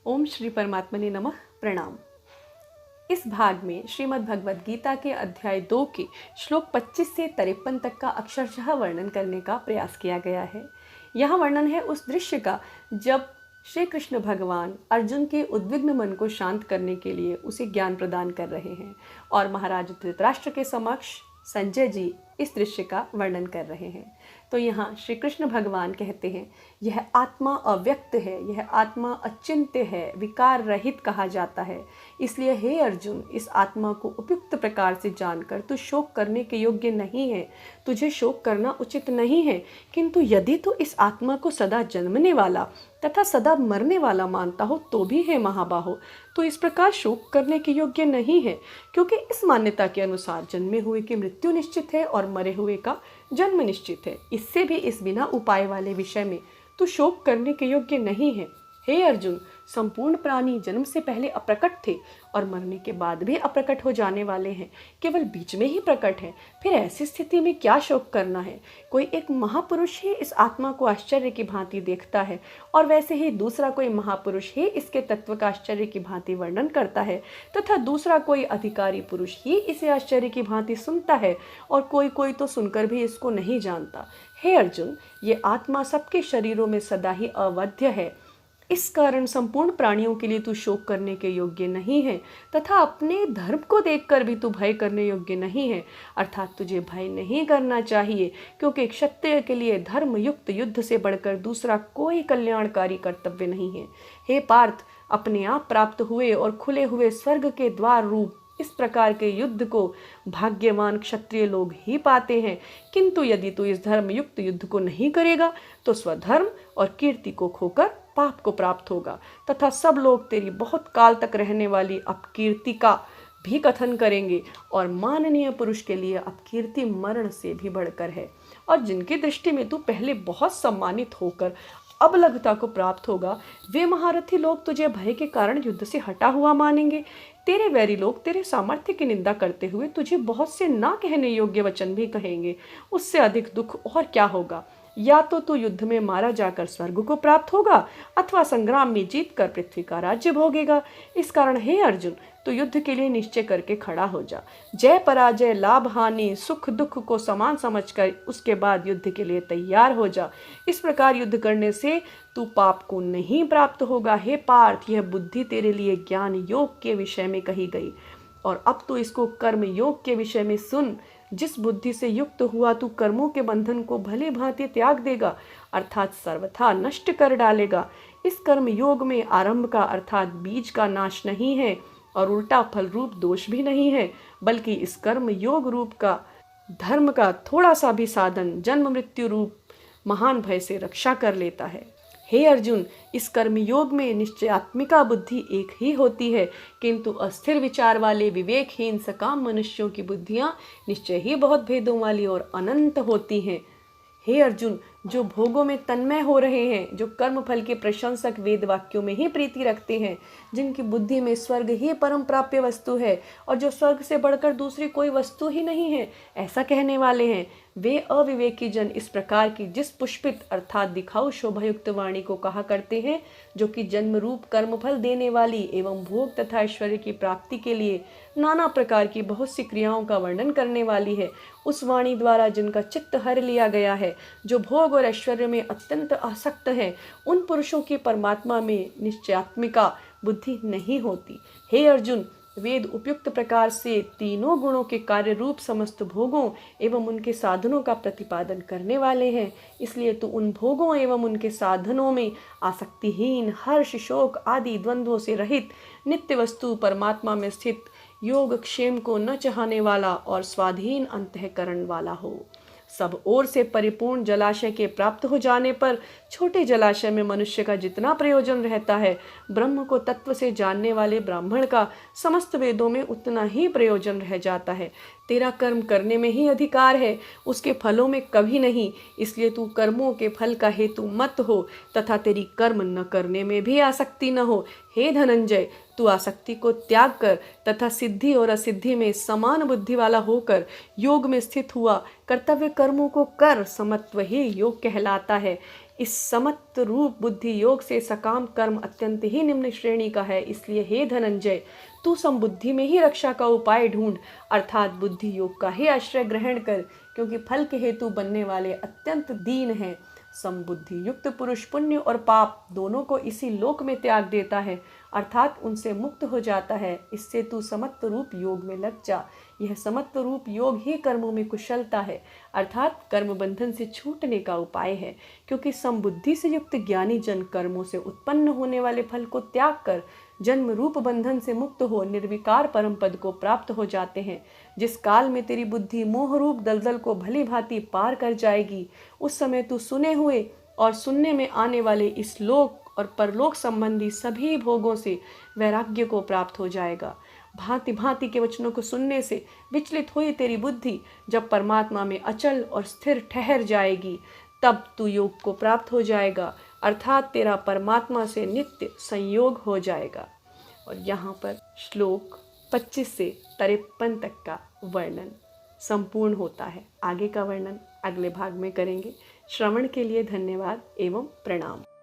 ओम श्री परमात्मने नमः। प्रणाम। इस भाग में श्रीमद् भगवद गीता के अध्याय 2 के श्लोक 25 से 53 तक का अक्षरशः वर्णन करने का प्रयास किया गया है। यह वर्णन है उस दृश्य का जब श्री कृष्ण भगवान अर्जुन के उद्विग्न मन को शांत करने के लिए उसे ज्ञान प्रदान कर रहे हैं और महाराज धृतराष्ट्र के समक्ष संजय जी इस दृश्य का वर्णन कर रहे हैं। तो यहाँ श्री कृष्ण भगवान कहते हैं, यह आत्मा अव्यक्त है, यह आत्मा अचिंत्य है, विकार रहित कहा जाता है। इसलिए हे अर्जुन, इस आत्मा को उपयुक्त प्रकार से जानकर तू शोक करने के योग्य नहीं है, तुझे शोक करना उचित नहीं है। किंतु यदि तू इस आत्मा को सदा जन्मने वाला तथा सदा मरने वाला मानता हो तो भी है महाबाहो, तो इस प्रकार शोक करने के योग्य नहीं है, क्योंकि इस मान्यता के अनुसार जन्मे हुए की मृत्यु निश्चित है और मरे हुए का जन्म निश्चित है। इससे भी इस बिना उपाय वाले विषय में तू शोक करने के योग्य नहीं है। हे अर्जुन, संपूर्ण प्राणी जन्म से पहले अप्रकट थे और मरने के बाद भी अप्रकट हो जाने वाले हैं, केवल बीच में ही प्रकट है। फिर ऐसी स्थिति में क्या शोक करना है? कोई एक महापुरुष ही इस आत्मा को आश्चर्य की भांति देखता है और वैसे ही दूसरा कोई महापुरुष ही इसके तत्व का आश्चर्य की भांति वर्णन करता है तथा दूसरा कोई अधिकारी पुरुष ही इसे आश्चर्य की भांति सुनता है और कोई कोई तो सुनकर भी इसको नहीं जानता। हे अर्जुन, ये आत्मा सबके शरीरों में सदा ही अवध्य है। इस कारण संपूर्ण प्राणियों के लिए तू शोक करने के योग्य नहीं है तथा अपने धर्म को देखकर भी तू भय करने योग्य नहीं है। अर्थात तुझे भय नहीं करना चाहिए, क्योंकि क्षत्रिय के लिए धर्म युक्त युद्ध से बढ़कर दूसरा कोई कल्याणकारी कर्तव्य नहीं है। हे पार्थ, अपने आप प्राप्त हुए और खुले हुए स्वर्ग के द्वार रूप इस प्रकार के युद्ध को भाग्यवान क्षत्रिय लोग ही पाते हैं। किंतु यदि तू इस धर्म युक्त युद्ध को नहीं करेगा तो स्वधर्म और कीर्ति को खोकर पाप को प्राप्त होगा तथा सब लोग तेरी बहुत काल तक रहने वाली अपकीर्ति का भी कथन करेंगे और माननीय पुरुष के लिए अपकीर्ति मरण से भी बढ़कर है। और जिनकी दृष्टि में तू पहले बहुत सम्मानित होकर अबलगता को प्राप्त होगा, वे महारथी लोग तुझे भय के कारण युद्ध से हटा हुआ मानेंगे। तेरे वैरी लोग तेरे सामर्थ्य की निंदा करते हुए तुझे बहुत से ना कहने योग्य वचन भी कहेंगे। उससे अधिक दुख और क्या होगा? या तो तू युद्ध में मारा जाकर स्वर्ग को प्राप्त होगा अथवा संग्राम में जीतकर पृथ्वी का राज्य भोगेगा। इस कारण हे अर्जुन, तो युद्ध के लिए निश्चय करके खड़ा हो जा। जय पराजय, लाभ हानि, सुख दुख को समान समझकर उसके बाद युद्ध के लिए तैयार हो जा। इस प्रकार युद्ध करने से तू पाप को नहीं प्राप्त होगा। हे पार्थ, यह बुद्धि तेरे लिए ज्ञान योग के विषय में कही गई और अब तू इसको कर्म योग के विषय में सुन। जिस बुद्धि से युक्त हुआ तू कर्मों के बंधन को भली भांति त्याग देगा, अर्थात सर्वथा नष्ट कर डालेगा। इस कर्म योग में आरंभ का अर्थात बीज का नाश नहीं है और उल्टा फल रूप दोष भी नहीं है, बल्कि इस कर्म योग रूप का धर्म का थोड़ा सा भी साधन जन्म मृत्यु रूप महान भय से रक्षा कर लेता है। हे अर्जुन, इस कर्म योग में निश्चयात्मिका बुद्धि एक ही होती है, किंतु अस्थिर विचार वाले विवेकहीन सकाम मनुष्यों की बुद्धियां निश्चय ही बहुत भेदों वाली और अनंत होती हैं। हे अर्जुन, जो भोगों में तन्मय हो रहे हैं, जो कर्म फल के प्रशंसक वेद वाक्यों में ही प्रीति रखते हैं, जिनकी बुद्धि में स्वर्ग ही परम प्राप्य वस्तु है और जो स्वर्ग से बढ़कर दूसरी कोई वस्तु ही नहीं है, ऐसा कहने वाले हैं, वे अविवेकी जन इस प्रकार की जिस पुष्पित अर्थात दिखाऊ शोभायुक्त वाणी को कहा करते हैं, जो कि जन्म रूप कर्मफल देने वाली एवं भोग तथा ऐश्वर्य की प्राप्ति के लिए नाना प्रकार की बहुत सी क्रियाओं का वर्णन करने वाली है, उस वाणी द्वारा जिनका चित्त हर लिया गया है, जो भोग और ऐश्वर्य में अत्यंत आसक्त है, उन पुरुषों की परमात्मा में निश्चयात्मिका बुद्धि नहीं होती। हे अर्जुन, वेद उपयुक्त प्रकार से तीनों गुणों के कार्य रूप समस्त भोगों एवं उनके साधनों का प्रतिपादन करने वाले हैं। इसलिए तू उन भोगों एवं उनके साधनों में आसक्तिहीन, हर्ष शोक आदि द्वंद्वों से रहित, नित्य वस्तु परमात्मा में स्थित, योग क्षेम को न चाहने वाला और स्वाधीन अंतःकरण वाला हो। सब ओर से परिपूर्ण जलाशय के प्राप्त हो जाने पर छोटे जलाशय में मनुष्य का जितना प्रयोजन रहता है, ब्रह्म को तत्व से जानने वाले ब्राह्मण का समस्त वेदों में उतना ही प्रयोजन रह जाता है। तेरा कर्म करने में ही अधिकार है, उसके फलों में कभी नहीं। इसलिए तू कर्मों के फल का हेतु मत हो तथा तेरी कर्म न करने में भी आसक्ति न हो। हे धनंजय, तू आसक्ति को त्याग कर तथा सिद्धि और असिद्धि में समान बुद्धि वाला होकर योग में स्थित हुआ कर्तव्य कर्मों को कर, समत्व ही योग कहलाता है। इस समत्व रूप बुद्धि योग से सकाम कर्म अत्यंत ही निम्न श्रेणी का है। इसलिए हे धनंजय, तू समबुद्धि में ही रक्षा का उपाय ढूंढ, अर्थात बुद्धि योग का ही आश्रय ग्रहण कर, क्योंकि फल के हेतु बनने वाले अत्यंत दीन हैं। समबुद्धि युक्त पुरुष पुण्य और पाप दोनों को इसी लोक में त्याग देता है, अर्थात उनसे मुक्त हो जाता है। इससे तू समत्व रूप योग में लग जा। यह समत्व रूप योग ही कर्मों में कुशलता है, अर्थात कर्म बंधन से छूटने का उपाय है। क्योंकि समबुद्धि से युक्त ज्ञानी जन कर्मों से उत्पन्न होने वाले फल को त्याग कर जन्म रूप बंधन से मुक्त हो निर्विकार परम पद को प्राप्त हो जाते हैं। जिस काल में तेरी बुद्धि मोह रूप दलदल को भली भांति पार कर जाएगी, उस समय तू सुने हुए और सुनने में आने वाले इस लोक और परलोक संबंधी सभी भोगों से वैराग्य को प्राप्त हो जाएगा। भांति भांति के वचनों को सुनने से विचलित हुई तेरी बुद्धि जब परमात्मा में अचल और स्थिर ठहर जाएगी, तब तू योग को प्राप्त हो जाएगा, अर्थात तेरा परमात्मा से नित्य संयोग हो जाएगा। और यहाँ पर श्लोक 25 से 53 तक का वर्णन संपूर्ण होता है। आगे का वर्णन अगले भाग में करेंगे। श्रवण के लिए धन्यवाद एवं प्रणाम।